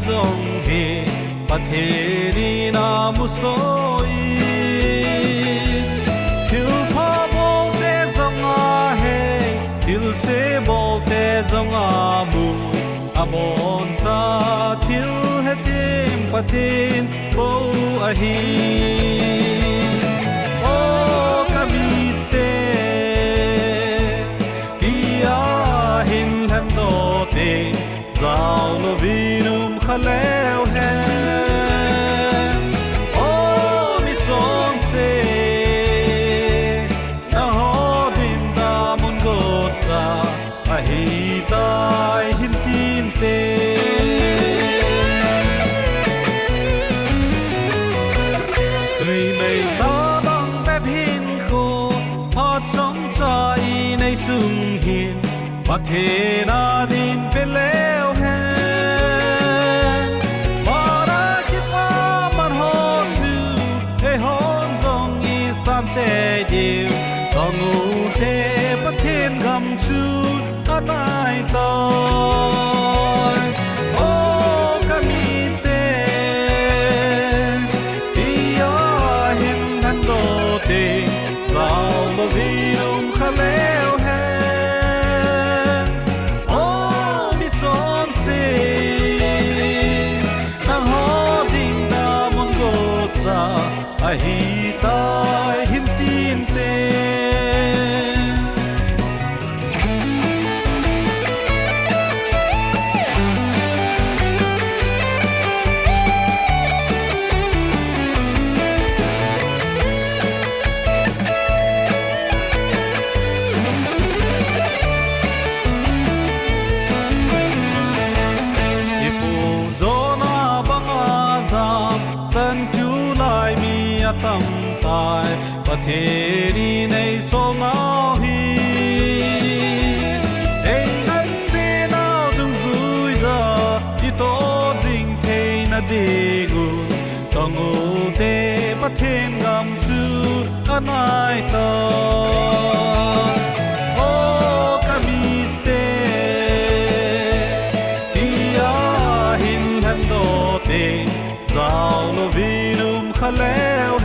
zong he patheri na musoi til pa bolte zong a he til se bolte zong a mu amon sa til hetim patin bo a hi o kamite dia hin han do te zao no vinum khaleo he o mi zon se na hodin da mon go sa a hi tai hin tin te tui mei ta bang be phin ko ha chong chai nei sung hin pathe na din pe leo he para ki pa man ho su he hon zong i san te diu tong u te pathen gam su anai to o kamite dia hin han do te sao lo vinum khaleo he o mi zon se na hodin da mon go sa a hi tai hin tin te tam tai patheri nei so nau hi ei nan se nau dung zui za ti to jing the na de gu tong u te pathen gam su anai ta o kamite dia hin han do te zao no vinum khaleo